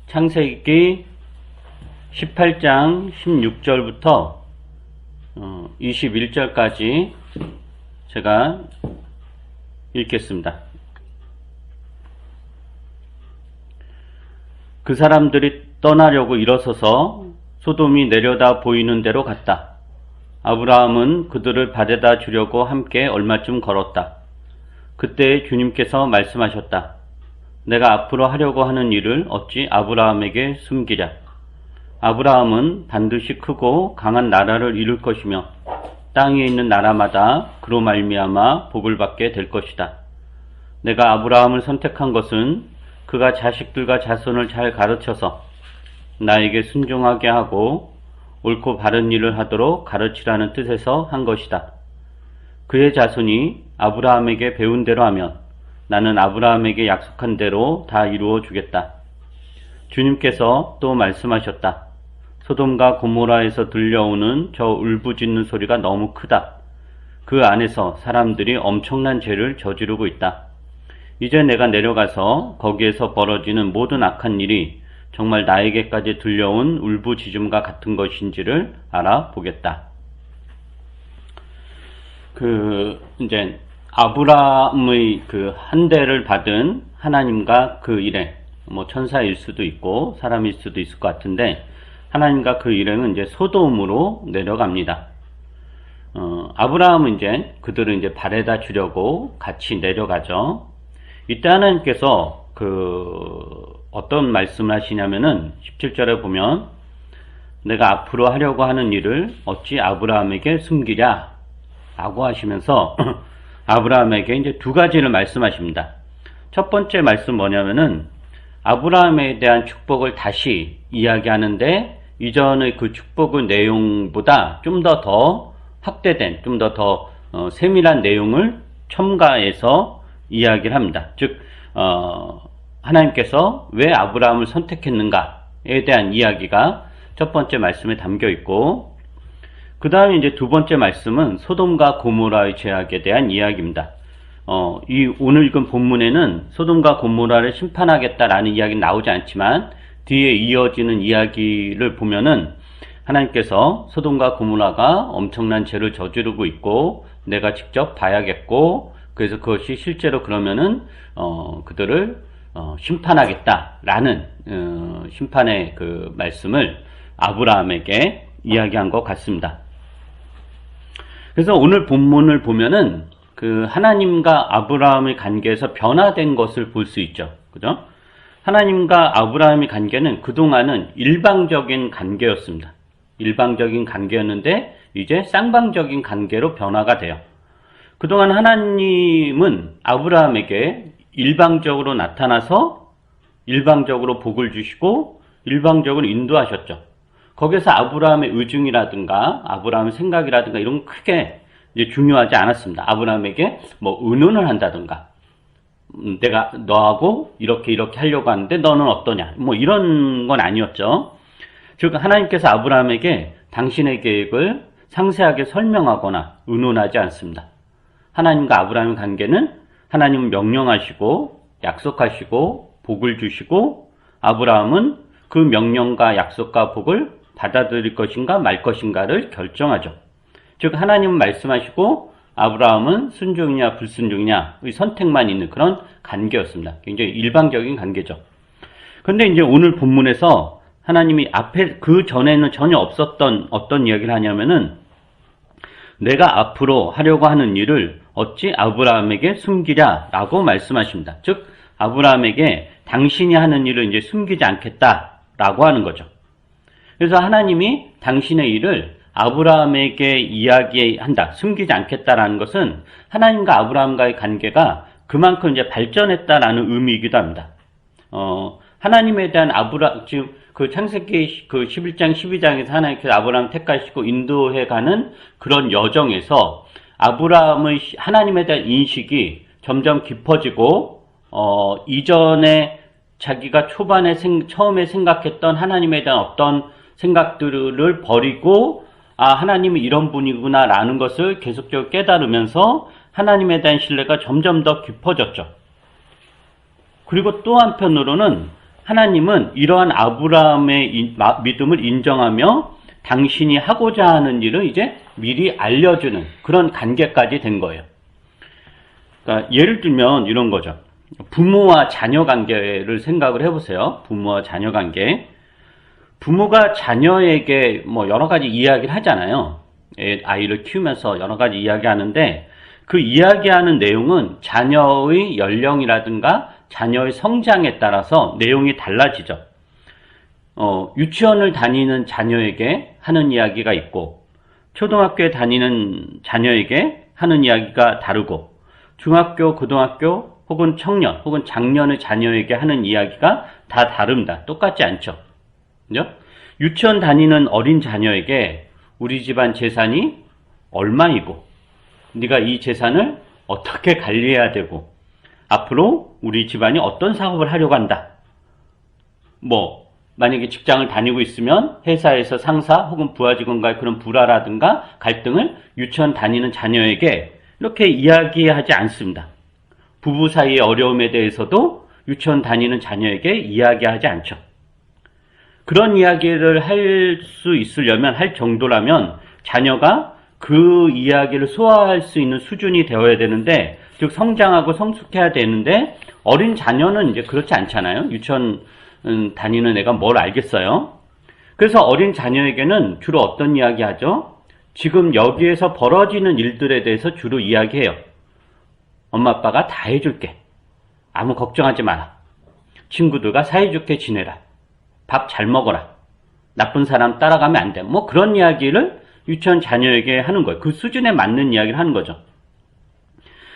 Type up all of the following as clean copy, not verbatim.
창세기 18장 16절부터 21절까지 제가 읽겠습니다. 그 사람들이 떠나려고 일어서서 소돔이 내려다 보이는 대로 갔다. 아브라함은 그들을 바래다 주려고 함께 얼마쯤 걸었다. 그때 주님께서 말씀하셨다. 내가 앞으로 하려고 하는 일을 어찌 아브라함에게 숨기랴. 아브라함은 반드시 크고 강한 나라를 이룰 것이며 땅에 있는 나라마다 그로 말미암아 복을 받게 될 것이다. 내가 아브라함을 선택한 것은 그가 자식들과 자손을 잘 가르쳐서 나에게 순종하게 하고 옳고 바른 일을 하도록 가르치라는 뜻에서 한 것이다. 그의 자손이 아브라함에게 배운 대로 하면 나는 아브라함에게 약속한 대로 다 이루어 주겠다. 주님께서 또 말씀하셨다. 소돔과 고모라에서 들려오는 저 울부짖는 소리가 너무 크다. 그 안에서 사람들이 엄청난 죄를 저지르고 있다. 이제 내가 내려가서 거기에서 벌어지는 모든 악한 일이 정말 나에게까지 들려온 울부짖음과 같은 것인지를 알아보겠다. 이제 아브라함의 그 한대를 받은 하나님과 그 일행, 천사일 수도 있고 사람일 수도 있을 것 같은데, 하나님과 그 일행은 이제 소돔으로 내려갑니다. 아브라함은 이제 그들을 이제 바래다 주려고 같이 내려가죠. 이때 하나님께서 어떤 말씀을 하시냐면은 17절에 보면 내가 앞으로 하려고 하는 일을 어찌 아브라함에게 숨기랴 라고 하시면서 아브라함에게 이제 두 가지를 말씀하십니다. 첫 번째 말씀 뭐냐면은 아브라함에 대한 축복을 다시 이야기하는데 이전의 그 축복의 내용보다 좀 더 확대된, 좀 더 세밀한 내용을 첨가해서 이야기를 합니다. 즉 하나님께서 왜 아브라함을 선택했는가에 대한 이야기가 첫 번째 말씀에 담겨 있고, 그 다음에 이제 두 번째 말씀은 소돔과 고모라의 죄악에 대한 이야기입니다. 오늘 읽은 본문에는 소돔과 고모라를 심판하겠다라는 이야기는 나오지 않지만 뒤에 이어지는 이야기를 보면은 하나님께서 소돔과 고모라가 엄청난 죄를 저지르고 있고 내가 직접 봐야겠고, 그래서 그것이 실제로 그러면은 그들을 심판하겠다라는 심판의 그 말씀을 아브라함에게 이야기한 것 같습니다. 그래서 오늘 본문을 보면은 그 하나님과 아브라함의 관계에서 변화된 것을 볼 수 있죠. 그죠? 하나님과 아브라함의 관계는 그동안은 일방적인 관계였습니다. 일방적인 관계였는데 이제 쌍방적인 관계로 변화가 돼요. 그동안 하나님은 아브라함에게 일방적으로 나타나서 일방적으로 복을 주시고 일방적으로 인도하셨죠. 거기서 아브라함의 의중이라든가 아브라함의 생각이라든가 이런 건 크게 이제 중요하지 않았습니다. 아브라함에게 의논을 한다든가 내가 너하고 이렇게 하려고 하는데 너는 어떠냐 이런 건 아니었죠. 즉 하나님께서 아브라함에게 당신의 계획을 상세하게 설명하거나 의논하지 않습니다. 하나님과 아브라함의 관계는 하나님은 명령하시고 약속하시고 복을 주시고 아브라함은 그 명령과 약속과 복을 받아들일 것인가 말 것인가를 결정하죠. 즉 하나님은 말씀하시고 아브라함은 순종이냐 불순종이냐의 선택만 있는 그런 관계였습니다. 굉장히 일방적인 관계죠. 그런데 이제 오늘 본문에서 하나님이 앞에 그 전에는 전혀 없었던 어떤 이야기를 하냐면은 내가 앞으로 하려고 하는 일을 어찌 아브라함에게 숨기랴라고 말씀하십니다. 즉 아브라함에게 당신이 하는 일을 이제 숨기지 않겠다라고 하는 거죠. 그래서 하나님이 당신의 일을 아브라함에게 이야기한다, 숨기지 않겠다라는 것은 하나님과 아브라함과의 관계가 그만큼 이제 발전했다라는 의미이기도 합니다. 하나님에 대한 지금 그 창세기 그 11장, 12장에서 하나님께서 아브라함 택하시고 인도해가는 그런 여정에서 아브라함의 하나님에 대한 인식이 점점 깊어지고, 이전에 자기가 처음에 생각했던 하나님에 대한 어떤 생각들을 버리고, 하나님이 이런 분이구나 라는 것을 계속적으로 깨달으면서 하나님에 대한 신뢰가 점점 더 깊어졌죠. 그리고 또 한편으로는 하나님은 이러한 아브라함의 믿음을 인정하며 당신이 하고자 하는 일을 이제 미리 알려주는 그런 관계까지 된 거예요. 그러니까 예를 들면 이런 거죠. 부모와 자녀 관계를 생각을 해보세요. 부모와 자녀 관계. 부모가 자녀에게 뭐 여러 가지 이야기를 하잖아요. 아이를 키우면서 여러 가지 이야기하는데 그 이야기하는 내용은 자녀의 연령이라든가 자녀의 성장에 따라서 내용이 달라지죠. 유치원을 다니는 자녀에게 하는 이야기가 있고 초등학교에 다니는 자녀에게 하는 이야기가 다르고 중학교, 고등학교 혹은 청년 혹은 장년의 자녀에게 하는 이야기가 다 다릅니다. 똑같지 않죠. 그죠? 유치원 다니는 어린 자녀에게 우리 집안 재산이 얼마이고 네가 이 재산을 어떻게 관리해야 되고 앞으로 우리 집안이 어떤 사업을 하려고 한다. 뭐 만약에 직장을 다니고 있으면 회사에서 상사 혹은 부하 직원과의 그런 불화라든가 갈등을 유치원 다니는 자녀에게 이렇게 이야기하지 않습니다. 부부 사이의 어려움에 대해서도 유치원 다니는 자녀에게 이야기하지 않죠. 그런 이야기를 할 수 있으려면 할 정도라면 자녀가 그 이야기를 소화할 수 있는 수준이 되어야 되는데 즉 성장하고 성숙해야 되는데 어린 자녀는 이제 그렇지 않잖아요. 유치원 다니는 애가 뭘 알겠어요. 그래서 어린 자녀에게는 주로 어떤 이야기 하죠? 지금 여기에서 벌어지는 일들에 대해서 주로 이야기해요. 엄마 아빠가 다 해줄게. 아무 걱정하지 마라. 친구들과 사이좋게 지내라. 밥 잘 먹어라. 나쁜 사람 따라가면 안 돼. 뭐 그런 이야기를 유치원 자녀에게 하는 거예요. 그 수준에 맞는 이야기를 하는 거죠.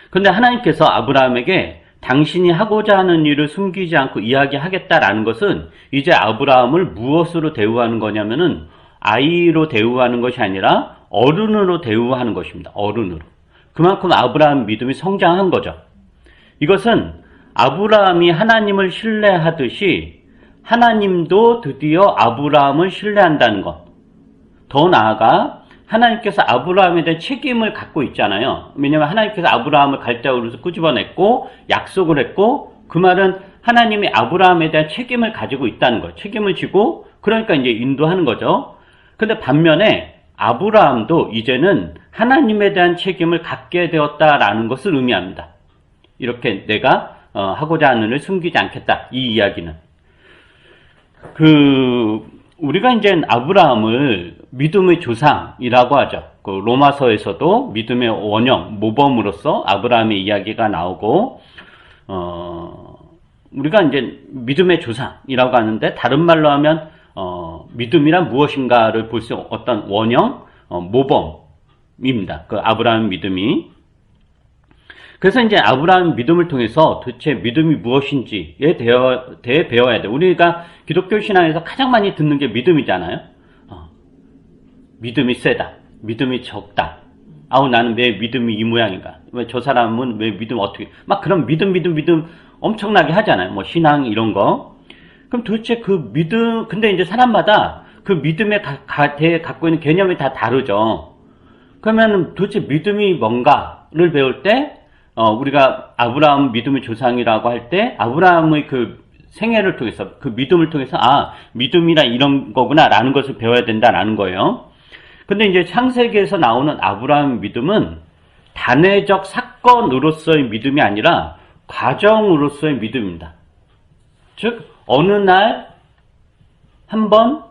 그런데 하나님께서 아브라함에게 당신이 하고자 하는 일을 숨기지 않고 이야기하겠다라는 것은 이제 아브라함을 무엇으로 대우하는 거냐면은 아이로 대우하는 것이 아니라 어른으로 대우하는 것입니다. 어른으로. 그만큼 아브라함 믿음이 성장한 거죠. 이것은 아브라함이 하나님을 신뢰하듯이 하나님도 드디어 아브라함을 신뢰한다는 것. 더 나아가 하나님께서 아브라함에 대한 책임을 갖고 있잖아요. 왜냐하면 하나님께서 아브라함을 갈대아우르에서 끄집어냈고 약속을 했고 그 말은 하나님이 아브라함에 대한 책임을 가지고 있다는 거예요. 책임을 지고 그러니까 이제 인도하는 거죠. 근데 반면에 아브라함도 이제는 하나님에 대한 책임을 갖게 되었다라는 것을 의미합니다. 이렇게 내가 하고자 하는 일을 숨기지 않겠다. 이 이야기는. 우리가 이제 아브라함을 믿음의 조상이라고 하죠. 그 로마서에서도 믿음의 원형, 모범으로서 아브라함의 이야기가 나오고, 우리가 이제 믿음의 조상이라고 하는데, 다른 말로 하면, 믿음이란 무엇인가를 볼 수 어떤 원형, 모범입니다. 그 아브라함 믿음이. 그래서 이제 아브라함 믿음을 통해서 도대체 믿음이 무엇인지에 대해 배워야 돼. 우리가 기독교 신앙에서 가장 많이 듣는 게 믿음이잖아요. 믿음이 세다. 믿음이 적다. 아우 나는 왜 믿음이 이 모양인가. 왜 저 사람은 왜 믿음 어떻게. 막 그런 믿음 엄청나게 하잖아요. 뭐 신앙 이런 거. 그럼 도대체 그 믿음, 근데 이제 사람마다 그 믿음에 대해 갖고 있는 개념이 다 다르죠. 그러면 도대체 믿음이 뭔가를 배울 때 우리가 아브라함 믿음의 조상이라고 할 때 아브라함의 그 생애를 통해서 그 믿음을 통해서 믿음이라 이런 거구나 라는 것을 배워야 된다라는 거예요. 근데 이제 창세기에서 나오는 아브라함 믿음은 단회적 사건으로서의 믿음이 아니라 과정으로서의 믿음입니다. 즉 어느 날 한번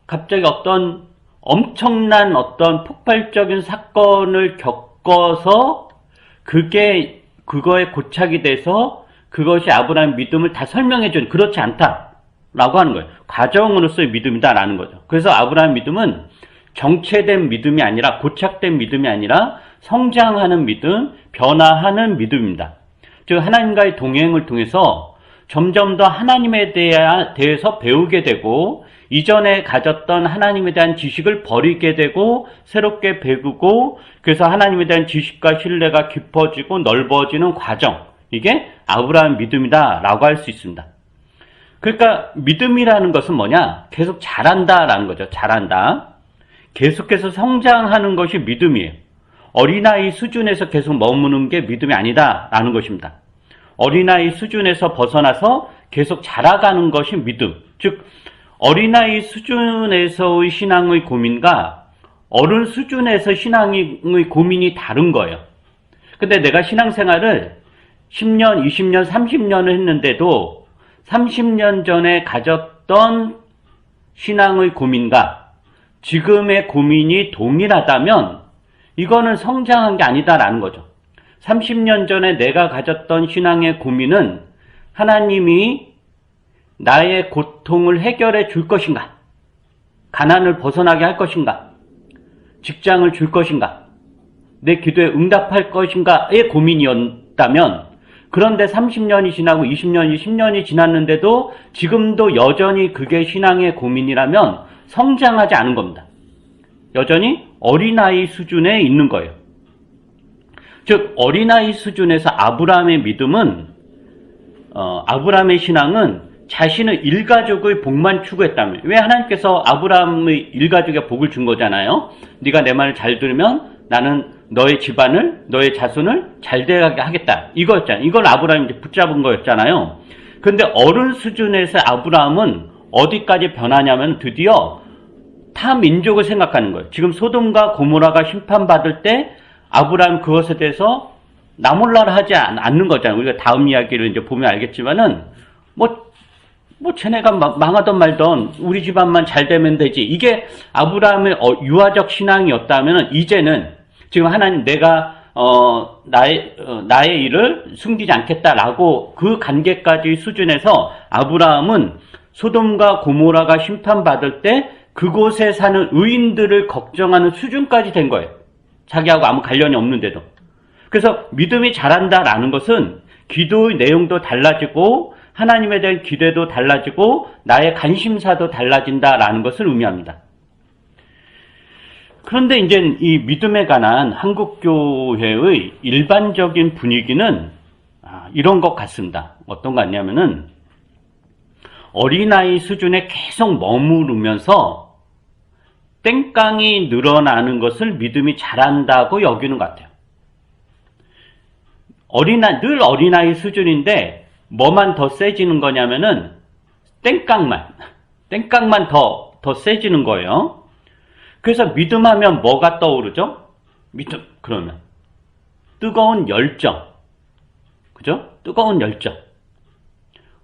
갑자기 어떤 엄청난 어떤 폭발적인 사건을 겪어서 그거에 고착이 돼서 그것이 아브라함의 믿음을 다 설명해준 그렇지 않다라고 하는 거예요. 과정으로서의 믿음이다라는 거죠. 그래서 아브라함 믿음은 정체된 믿음이 아니라 고착된 믿음이 아니라 성장하는 믿음, 변화하는 믿음입니다. 즉 하나님과의 동행을 통해서 점점 더 하나님에 대해서 배우게 되고 이전에 가졌던 하나님에 대한 지식을 버리게 되고 새롭게 배우고 그래서 하나님에 대한 지식과 신뢰가 깊어지고 넓어지는 과정, 이게 아브라함 믿음이다 라고 할 수 있습니다. 그러니까 믿음이라는 것은 뭐냐? 계속 자란다라는 거죠. 자란다. 계속해서 성장하는 것이 믿음이에요. 어린아이 수준에서 계속 머무는 게 믿음이 아니다라는 것입니다. 어린아이 수준에서 벗어나서 계속 자라가는 것이 믿음. 즉 어린아이 수준에서의 신앙의 고민과 어른 수준에서 신앙의 고민이 다른 거예요. 근데 내가 신앙생활을 10년, 20년, 30년을 했는데도 30년 전에 가졌던 신앙의 고민과 지금의 고민이 동일하다면 이거는 성장한 게 아니다라는 거죠. 30년 전에 내가 가졌던 신앙의 고민은 하나님이 나의 고통을 해결해 줄 것인가? 가난을 벗어나게 할 것인가? 직장을 줄 것인가? 내 기도에 응답할 것인가의 고민이었다면, 그런데 30년이 지나고 20년이 10년이 지났는데도 지금도 여전히 그게 신앙의 고민이라면 성장하지 않은 겁니다. 여전히 어린아이 수준에 있는 거예요. 즉 어린아이 수준에서 아브라함의 믿음은 아브라함의 신앙은 자신의 일가족의 복만 추구했다면, 왜 하나님께서 아브라함의 일가족에 복을 준 거잖아요. 네가 내 말을 잘 들으면 나는 너의 집안을, 너의 자손을 잘 되게 하겠다, 이거였잖아요. 이걸 아브라함이 이제 붙잡은 거였잖아요. 그런데 어른 수준에서 아브라함은 어디까지 변하냐면 드디어 타 민족을 생각하는 거예요. 지금 소돔과 고모라가 심판받을 때 아브라함 그것에 대해서 나몰라라 하지 않는 거잖아요. 우리가 다음 이야기를 이제 보면 알겠지만은 쟤네가 망하던 말던 우리 집안만 잘 되면 되지. 이게 아브라함의 유아적 신앙이었다면 이제는 지금 하나님 내가 나의 일을 숨기지 않겠다라고 그 관계까지 수준에서 아브라함은 소돔과 고모라가 심판받을 때 그곳에 사는 의인들을 걱정하는 수준까지 된 거예요. 자기하고 아무 관련이 없는데도. 그래서 믿음이 자란다라는 것은 기도의 내용도 달라지고 하나님에 대한 기대도 달라지고 나의 관심사도 달라진다라는 것을 의미합니다. 그런데 이제 이 믿음에 관한 한국교회의 일반적인 분위기는 이런 것 같습니다. 어떤 것 같냐면은 어린아이 수준에 계속 머무르면서 땡깡이 늘어나는 것을 믿음이 자란다고 여기는 것 같아요. 늘 어린아이 수준인데 뭐만 더 세지는 거냐면은 땡깡만 더 세지는 거예요. 그래서 믿음하면 뭐가 떠오르죠? 믿음 그러면 뜨거운 열정, 그죠? 뜨거운 열정.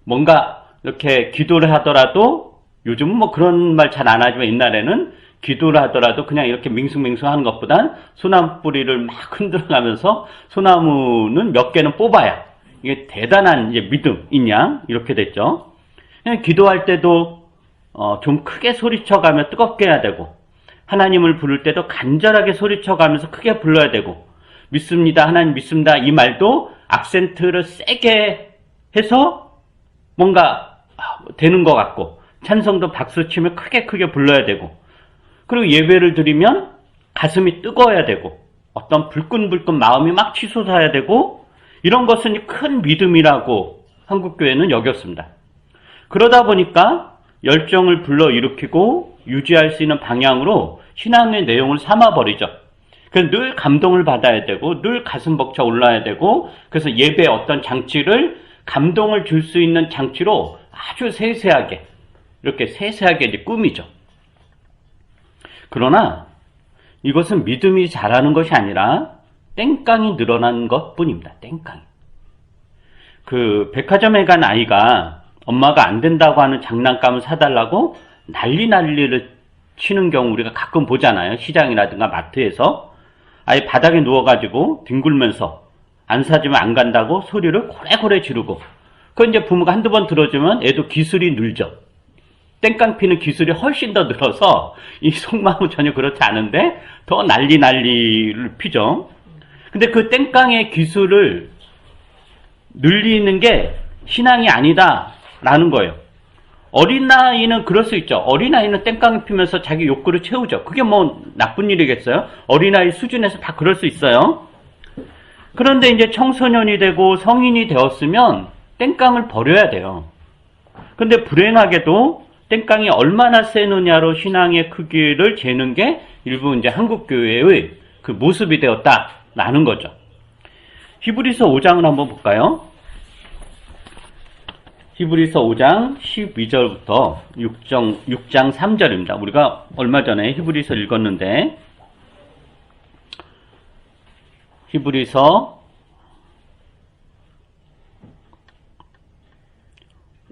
뭔가 이렇게 기도를 하더라도, 요즘은 뭐 그런 말 잘 안 하지만 옛날에는 기도를 하더라도 그냥 이렇게 밍숭밍숭 하는 것보단 소나무 뿌리를 막 흔들어가면서 소나무는 몇 개는 뽑아야 이게 대단한 이제 믿음이냐, 이렇게 됐죠. 그냥 기도할 때도 좀 크게 소리쳐가며 뜨겁게 해야 되고, 하나님을 부를 때도 간절하게 소리쳐가면서 크게 불러야 되고, 믿습니다, 하나님 믿습니다, 이 말도 악센트를 세게 해서 뭔가 되는 것 같고, 찬성도 박수치며 크게 불러야 되고, 그리고 예배를 드리면 가슴이 뜨거워야 되고, 어떤 불끈불끈 마음이 막 치솟아야 되고, 이런 것은 큰 믿음이라고 한국교회는 여겼습니다. 그러다 보니까 열정을 불러일으키고 유지할 수 있는 방향으로 신앙의 내용을 삼아버리죠. 그래서 늘 감동을 받아야 되고, 늘 가슴 벅차 올라야 되고, 그래서 예배의 어떤 장치를 감동을 줄 수 있는 장치로 아주 세세하게, 이렇게 세세하게 이제 꾸미죠. 그러나 이것은 믿음이 자라는 것이 아니라 땡깡이 늘어난 것 뿐입니다. 땡깡이. 그 백화점에 간 아이가 엄마가 안 된다고 하는 장난감을 사달라고 난리를 치는 경우 우리가 가끔 보잖아요. 시장이라든가 마트에서 아예 바닥에 누워가지고 뒹굴면서 안 사주면 안 간다고 소리를 고래고래 지르고, 그건 이제 부모가 한두 번 들어주면 애도 기술이 늘죠. 땡깡 피는 기술이 훨씬 더 늘어서 이 속마음은 전혀 그렇지 않은데 더 난리를 피죠. 근데 그 땡깡의 기술을 늘리는 게 신앙이 아니다라는 거예요. 어린아이는 그럴 수 있죠. 어린아이는 땡깡을 피면서 자기 욕구를 채우죠. 그게 뭐 나쁜 일이겠어요? 어린아이 수준에서 다 그럴 수 있어요. 그런데 이제 청소년이 되고 성인이 되었으면 땡깡을 버려야 돼요. 근데 불행하게도 땡깡이 얼마나 세느냐로 신앙의 크기를 재는 게 일부 이제 한국교회의 그 모습이 되었다라는 거죠. 히브리서 5장을 한번 볼까요? 히브리서 5장 12절부터 6장 3절입니다. 우리가 얼마 전에 히브리서 읽었는데, 히브리서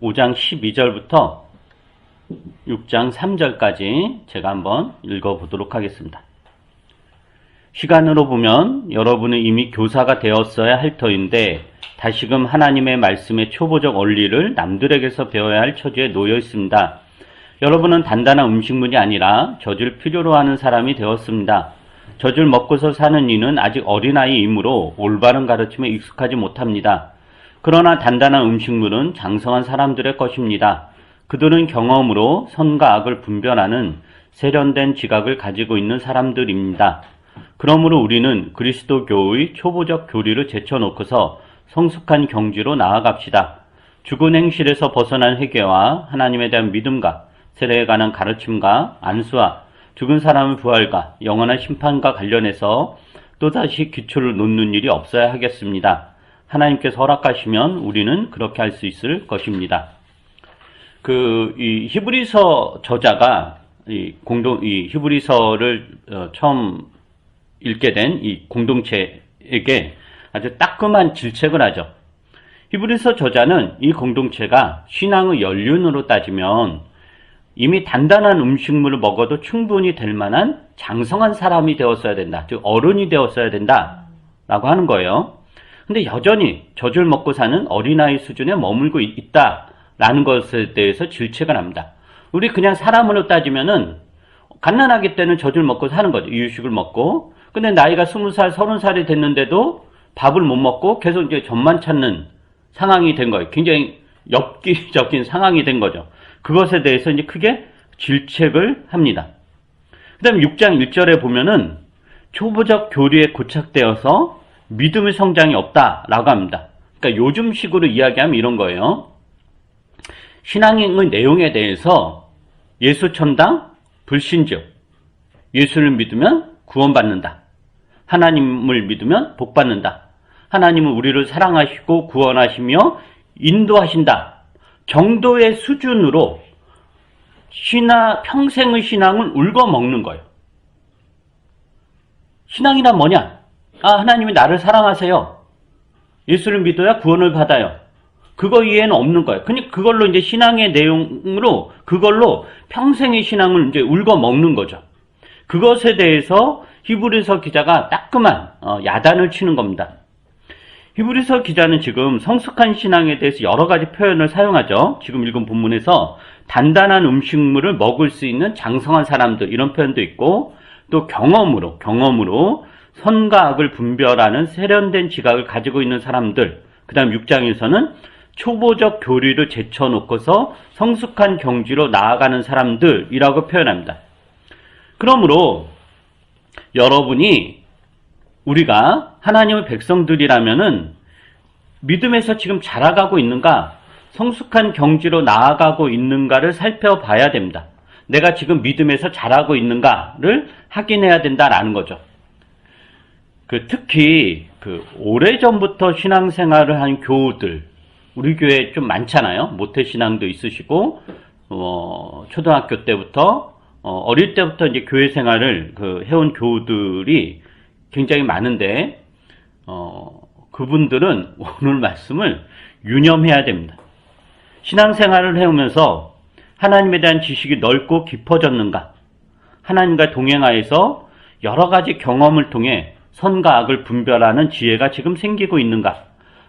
5장 12절부터 6장 3절까지 제가 한번 읽어보도록 하겠습니다. 시간으로 보면 여러분은 이미 교사가 되었어야 할 터인데 다시금 하나님의 말씀의 초보적 원리를 남들에게서 배워야 할 처지에 놓여 있습니다. 여러분은 단단한 음식물이 아니라 젖을 필요로 하는 사람이 되었습니다. 젖을 먹고서 사는 이는 아직 어린아이이므로 올바른 가르침에 익숙하지 못합니다. 그러나 단단한 음식물은 장성한 사람들의 것입니다. 그들은 경험으로 선과 악을 분별하는 세련된 지각을 가지고 있는 사람들입니다. 그러므로 우리는 그리스도교의 초보적 교리를 제쳐놓고서 성숙한 경지로 나아갑시다. 죽은 행실에서 벗어난 회개와 하나님에 대한 믿음과 세례에 관한 가르침과 안수와 죽은 사람의 부활과 영원한 심판과 관련해서 또다시 기초를 놓는 일이 없어야 하겠습니다. 하나님께서 허락하시면 우리는 그렇게 할 수 있을 것입니다. 이 히브리서 저자가 이 히브리서를 처음 읽게 된 이 공동체에게 아주 따끔한 질책을 하죠. 히브리서 저자는 이 공동체가 신앙의 연륜으로 따지면 이미 단단한 음식물을 먹어도 충분히 될 만한 장성한 사람이 되었어야 된다. 즉 어른이 되었어야 된다라고 하는 거예요. 근데 여전히 젖을 먹고 사는 어린아이 수준에 머물고 있다라는 것에 대해서 질책을 합니다. 우리 그냥 사람으로 따지면은 갓난아기 때는 젖을 먹고 사는 거죠. 이유식을 먹고. 근데 나이가 20살, 30살이 됐는데도 밥을 못 먹고 계속 이제 젖만 찾는 상황이 된 거예요. 굉장히 엽기적인 상황이 된 거죠. 그것에 대해서 이제 크게 질책을 합니다. 그 다음에 6장 1절에 보면은 초보적 교리에 고착되어서 믿음의 성장이 없다라고 합니다. 그러니까 요즘식으로 이야기하면 이런 거예요. 신앙의 내용에 대해서 예수 천당, 불신즉, 예수를 믿으면 구원받는다. 하나님을 믿으면 복받는다. 하나님은 우리를 사랑하시고 구원하시며 인도하신다. 정도의 수준으로 평생의 신앙을 울거먹는 거예요. 신앙이란 뭐냐? 하나님이 나를 사랑하세요. 예수를 믿어야 구원을 받아요. 그거 이해는 없는 거예요. 그걸로 이제 신앙의 내용으로 그걸로 평생의 신앙을 이제 울거먹는 거죠. 그것에 대해서 히브리서 기자가 따끔한 야단을 치는 겁니다. 히브리서 기자는 지금 성숙한 신앙에 대해서 여러 가지 표현을 사용하죠. 지금 읽은 본문에서 단단한 음식물을 먹을 수 있는 장성한 사람들 이런 표현도 있고 또 경험으로 선과 악을 분별하는 세련된 지각을 가지고 있는 사람들 그 다음 6장에서는 초보적 교리를 제쳐놓고서 성숙한 경지로 나아가는 사람들이라고 표현합니다. 그러므로 우리가 하나님의 백성들이라면은 믿음에서 지금 자라가고 있는가, 성숙한 경지로 나아가고 있는가를 살펴봐야 됩니다. 내가 지금 믿음에서 자라고 있는가를 확인해야 된다라는 거죠. 특히 오래전부터 신앙생활을 한 교우들, 우리 교회에 좀 많잖아요. 모태신앙도 있으시고, 초등학교 때부터, 어릴 때부터 이제 교회 생활을 해온 교우들이 굉장히 많은데, 그분들은 오늘 말씀을 유념해야 됩니다. 신앙생활을 해오면서 하나님에 대한 지식이 넓고 깊어졌는가? 하나님과 동행하여서 여러 가지 경험을 통해 선과 악을 분별하는 지혜가 지금 생기고 있는가?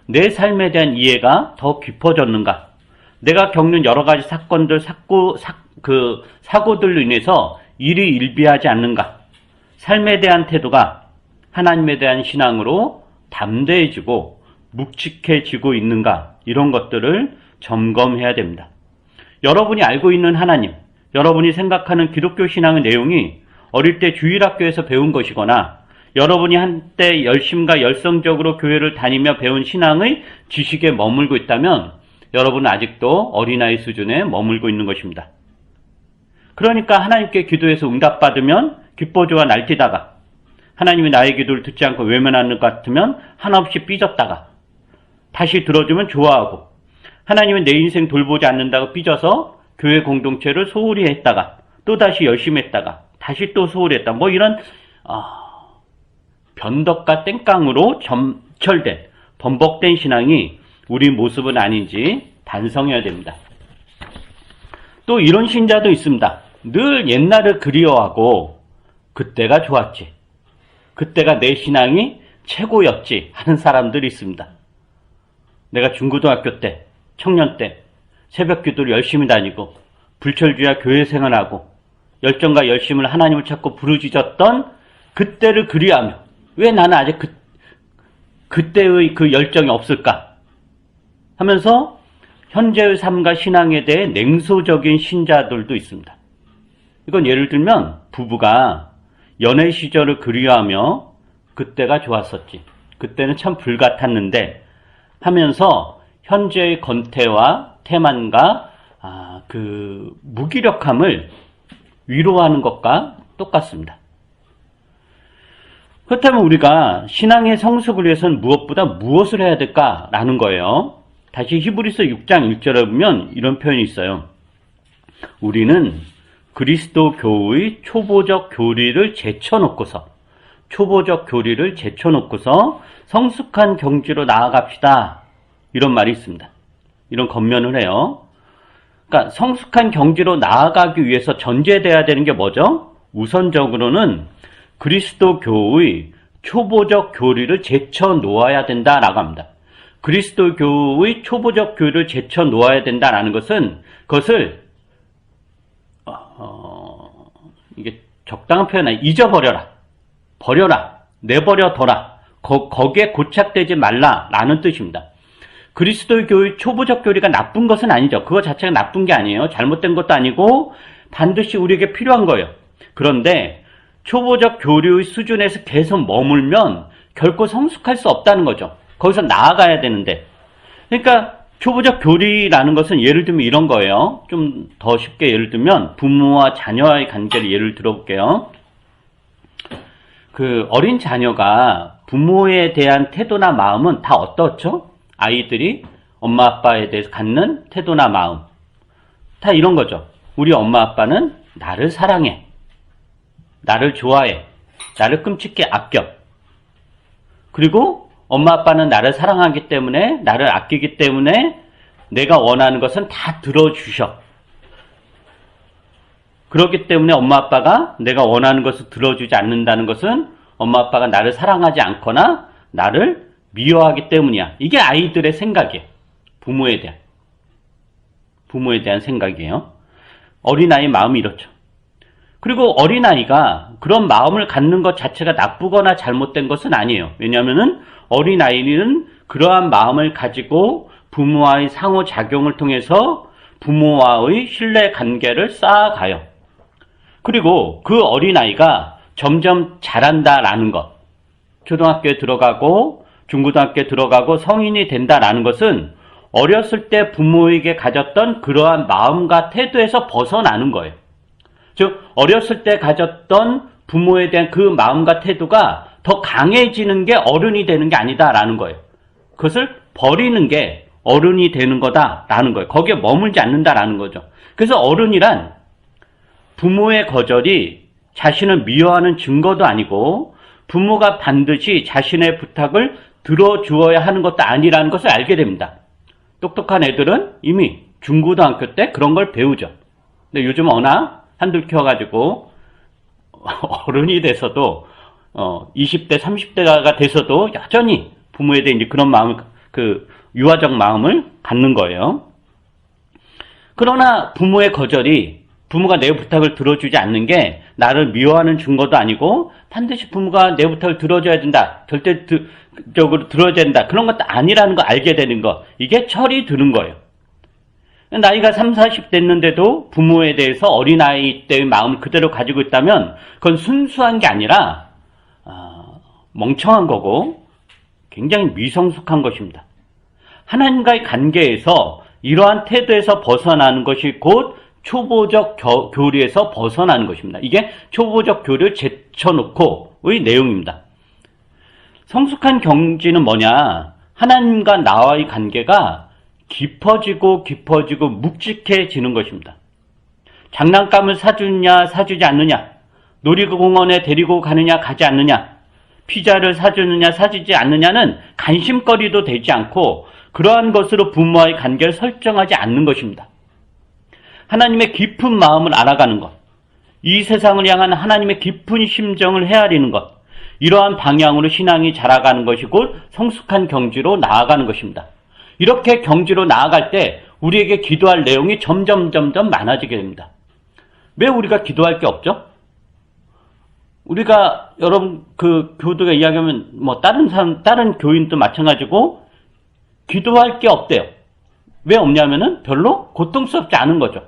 내 삶에 대한 이해가 더 깊어졌는가? 내가 겪는 여러 가지 사건들, 사고들로 인해서 일이 일비하지 않는가? 삶에 대한 태도가 하나님에 대한 신앙으로 담대해지고 묵직해지고 있는가? 이런 것들을 점검해야 됩니다. 여러분이 알고 있는 하나님, 여러분이 생각하는 기독교 신앙의 내용이 어릴 때 주일학교에서 배운 것이거나 여러분이 한때 열심과 열성적으로 교회를 다니며 배운 신앙의 지식에 머물고 있다면 여러분은 아직도 어린아이 수준에 머물고 있는 것입니다. 그러니까 하나님께 기도해서 응답받으면 기뻐 좋아 날뛰다가 하나님이 나의 기도를 듣지 않고 외면하는 것 같으면 한없이 삐졌다가 다시 들어주면 좋아하고 하나님은 내 인생 돌보지 않는다고 삐져서 교회 공동체를 소홀히 했다가 또다시 열심히 했다가 다시 또 소홀히 했다. 뭐 이런 변덕과 땡깡으로 점철된 번복된 신앙이 우리 모습은 아닌지 반성해야 됩니다. 또 이런 신자도 있습니다. 늘 옛날을 그리워하고 그때가 좋았지, 그때가 내 신앙이 최고였지 하는 사람들이 있습니다. 내가 중고등학교 때, 청년 때 새벽 기도를 열심히 다니고 불철주야 교회 생활하고 열정과 열심을 하나님을 찾고 부르짖었던 그때를 그리워하며 왜 나는 아직 그때의 그 열정이 없을까 하면서 현재의 삶과 신앙에 대해 냉소적인 신자들도 있습니다. 이건 예를 들면 부부가 연애 시절을 그리워하며 그때가 좋았었지, 그때는 참 불같았는데 하면서 현재의 건태와 태만과 그 무기력함을 위로하는 것과 똑같습니다. 그렇다면 우리가 신앙의 성숙을 위해서는 무엇보다 무엇을 해야 될까라는 거예요. 다시 히브리서 6장 1절에 보면 이런 표현이 있어요. 우리는 그리스도 교의 초보적 교리를 제쳐놓고서 성숙한 경지로 나아갑시다. 이런 말이 있습니다. 이런 권면을 해요. 그러니까 성숙한 경지로 나아가기 위해서 전제돼야 되는 게 뭐죠? 우선적으로는 그리스도 교의 초보적 교리를 제쳐놓아야 된다라고 합니다. 그리스도 교의 초보적 교리를 제쳐놓아야 된다라는 것은 그것을 이게 적당한 표현은 잊어버려라, 버려라, 내버려둬라, 거기에 고착되지 말라라는 뜻입니다. 그리스도의 교회 초보적 교리가 나쁜 것은 아니죠. 그거 자체가 나쁜 게 아니에요. 잘못된 것도 아니고 반드시 우리에게 필요한 거예요. 그런데 초보적 교리의 수준에서 계속 머물면 결코 성숙할 수 없다는 거죠. 거기서 나아가야 되는데. 그러니까 초보적 교리라는 것은 예를 들면 이런 거예요. 좀 더 쉽게 예를 들면 부모와 자녀와의 관계를 예를 들어볼게요. 그 어린 자녀가 부모에 대한 태도나 마음은 다 어떻죠? 아이들이 엄마 아빠에 대해서 갖는 태도나 마음 다 이런 거죠. 우리 엄마 아빠는 나를 사랑해, 나를 좋아해, 나를 끔찍히 아껴. 그리고 엄마 아빠는 나를 사랑하기 때문에, 나를 아끼기 때문에 내가 원하는 것은 다 들어주셔. 그렇기 때문에 엄마 아빠가 내가 원하는 것을 들어주지 않는다는 것은 엄마 아빠가 나를 사랑하지 않거나 나를 미워하기 때문이야. 이게 아이들의 생각이에요. 부모에 대한 생각이에요. 어린아이 마음이 이렇죠. 그리고 어린아이가 그런 마음을 갖는 것 자체가 나쁘거나 잘못된 것은 아니에요. 왜냐하면은 어린아이는 그러한 마음을 가지고 부모와의 상호작용을 통해서 부모와의 신뢰관계를 쌓아가요. 그리고 그 어린아이가 점점 자란다라는 것, 초등학교에 들어가고 중고등학교에 들어가고 성인이 된다라는 것은 어렸을 때 부모에게 가졌던 그러한 마음과 태도에서 벗어나는 거예요. 즉 어렸을 때 가졌던 부모에 대한 그 마음과 태도가 더 강해지는 게 어른이 되는 게 아니다라는 거예요. 그것을 버리는 게 어른이 되는 거다라는 거예요. 거기에 머물지 않는다라는 거죠. 그래서 어른이란 부모의 거절이 자신을 미워하는 증거도 아니고 부모가 반드시 자신의 부탁을 들어주어야 하는 것도 아니라는 것을 알게 됩니다. 똑똑한 애들은 이미 중고등학교 때 그런 걸 배우죠. 근데 요즘 워낙 한둘 키워가지고 어른이 돼서도 20대, 30대가 돼서도 여전히 부모에 대해 이제 그런 마음을, 그 유아적 마음을 갖는 거예요. 그러나 부모의 거절이 부모가 내 부탁을 들어주지 않는 게 나를 미워하는 증거도 아니고 반드시 부모가 내 부탁을 들어줘야 된다, 절대적으로 들어줘야 된다, 그런 것도 아니라는 거 알게 되는 거, 이게 철이 드는 거예요. 나이가 30, 40 됐는데도 부모에 대해서 어린아이 때의 마음을 그대로 가지고 있다면 그건 순수한 게 아니라 멍청한 거고 굉장히 미성숙한 것입니다. 하나님과의 관계에서 이러한 태도에서 벗어나는 것이 곧 초보적 교리에서 벗어나는 것입니다. 이게 초보적 교리를 제쳐놓고의 내용입니다. 성숙한 경지는 뭐냐? 하나님과 나와의 관계가 깊어지고 깊어지고 묵직해지는 것입니다. 장난감을 사주냐 사주지 않느냐, 놀이공원에 데리고 가느냐 가지 않느냐, 피자를 사주느냐 사주지 않느냐는 관심거리도 되지 않고 그러한 것으로 부모와의 관계를 설정하지 않는 것입니다. 하나님의 깊은 마음을 알아가는 것, 이 세상을 향한 하나님의 깊은 심정을 헤아리는 것, 이러한 방향으로 신앙이 자라가는 것이 곧 성숙한 경지로 나아가는 것입니다. 이렇게 경지로 나아갈 때 우리에게 기도할 내용이 점점 많아지게 됩니다. 왜 우리가 기도할 게 없죠? 우리가 여러분 그 교도가 이야기하면 뭐 다른 교인도 마찬가지고 기도할 게 없대요. 왜 없냐면은 별로 고통스럽지 않은 거죠.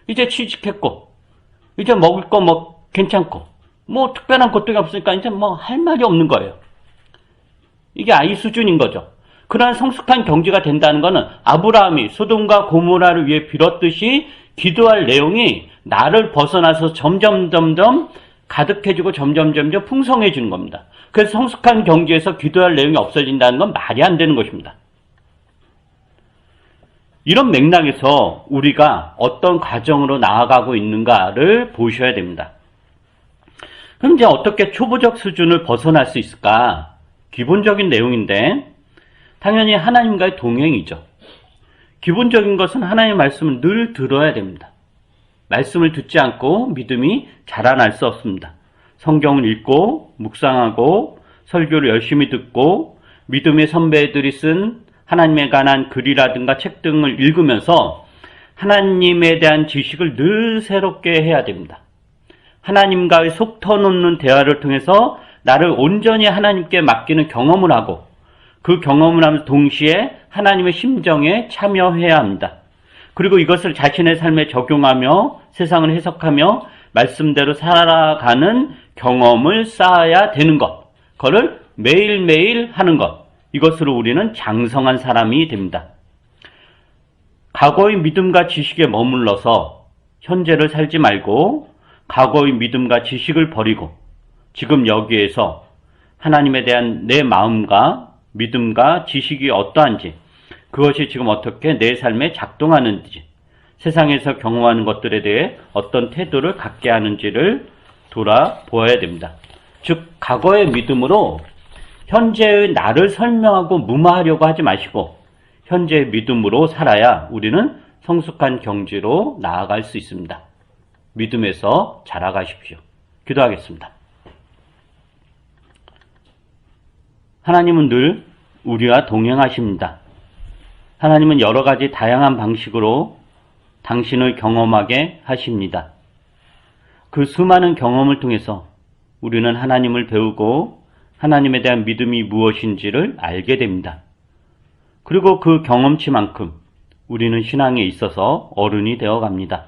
이제 취직했고 이제 먹을 거 뭐 괜찮고 뭐 특별한 고통이 없으니까 이제 뭐 할 말이 없는 거예요. 이게 아이 수준인 거죠. 그러한 성숙한 경지가 된다는 것은 아브라함이 소돔과 고모라를 위해 빌었듯이 기도할 내용이 나를 벗어나서 점점 가득해지고 점점 풍성해지는 겁니다. 그래서 성숙한 경지에서 기도할 내용이 없어진다는 건 말이 안 되는 것입니다. 이런 맥락에서 우리가 어떤 과정으로 나아가고 있는가를 보셔야 됩니다. 그럼 이제 어떻게 초보적 수준을 벗어날 수 있을까? 기본적인 내용인데 당연히 하나님과의 동행이죠. 기본적인 것은 하나님의 말씀을 늘 들어야 됩니다. 말씀을 듣지 않고 믿음이 자라날 수 없습니다. 성경을 읽고 묵상하고 설교를 열심히 듣고 믿음의 선배들이 쓴 하나님에 관한 글이라든가 책 등을 읽으면서 하나님에 대한 지식을 늘 새롭게 해야 됩니다. 하나님과의 속 터놓는 대화를 통해서 나를 온전히 하나님께 맡기는 경험을 하고 그 경험을 하면서 동시에 하나님의 심정에 참여해야 합니다. 그리고 이것을 자신의 삶에 적용하며 세상을 해석하며 말씀대로 살아가는 경험을 쌓아야 되는 것, 그거를 매일매일 하는 것, 이것으로 우리는 장성한 사람이 됩니다. 과거의 믿음과 지식에 머물러서 현재를 살지 말고 과거의 믿음과 지식을 버리고 지금 여기에서 하나님에 대한 내 마음과 믿음과 지식이 어떠한지, 그것이 지금 어떻게 내 삶에 작동하는지, 세상에서 경험하는 것들에 대해 어떤 태도를 갖게 하는지를 돌아보아야 됩니다. 즉 과거의 믿음으로 현재의 나를 설명하고 무마하려고 하지 마시고 현재의 믿음으로 살아야 우리는 성숙한 경지로 나아갈 수 있습니다. 믿음에서 자라가십시오. 기도하겠습니다. 하나님은 늘 우리와 동행하십니다. 하나님은 여러 가지 다양한 방식으로 당신을 경험하게 하십니다. 그 수많은 경험을 통해서 우리는 하나님을 배우고 하나님에 대한 믿음이 무엇인지를 알게 됩니다. 그리고 그 경험치만큼 우리는 신앙에 있어서 어른이 되어 갑니다.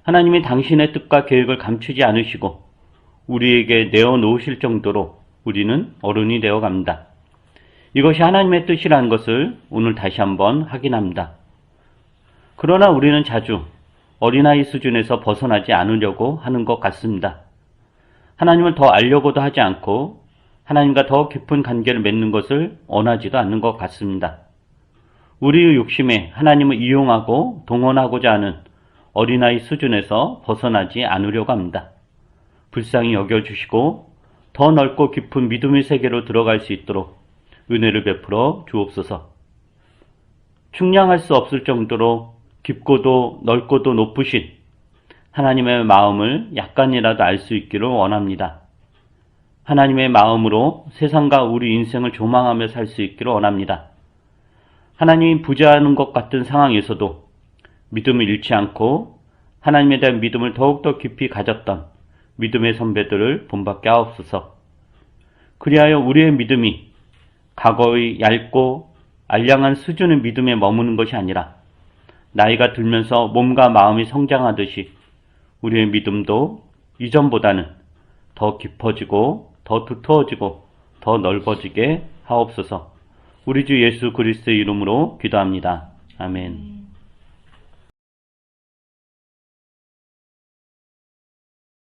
하나님이 당신의 뜻과 계획을 감추지 않으시고 우리에게 내어놓으실 정도로 우리는 어른이 되어 갑니다. 이것이 하나님의 뜻이라는 것을 오늘 다시 한번 확인합니다. 그러나 우리는 자주 어린아이 수준에서 벗어나지 않으려고 하는 것 같습니다. 하나님을 더 알려고도 하지 않고 하나님과 더 깊은 관계를 맺는 것을 원하지도 않는 것 같습니다. 우리의 욕심에 하나님을 이용하고 동원하고자 하는 어린아이 수준에서 벗어나지 않으려고 합니다. 불쌍히 여겨주시고 더 넓고 깊은 믿음의 세계로 들어갈 수 있도록 은혜를 베풀어 주옵소서. 측량할 수 없을 정도로 깊고도 넓고도 높으신 하나님의 마음을 약간이라도 알 수 있기를 원합니다. 하나님의 마음으로 세상과 우리 인생을 조망하며 살 수 있기를 원합니다. 하나님이 부재하는 것 같은 상황에서도 믿음을 잃지 않고 하나님에 대한 믿음을 더욱더 깊이 가졌던 믿음의 선배들을 본받게 하옵소서. 그리하여 우리의 믿음이 과거의 얇고 알량한 수준의 믿음에 머무는 것이 아니라 나이가 들면서 몸과 마음이 성장하듯이 우리의 믿음도 이전보다는 더 깊어지고 더 두터워지고 더 넓어지게 하옵소서. 우리 주 예수 그리스도의 이름으로 기도합니다. 아멘.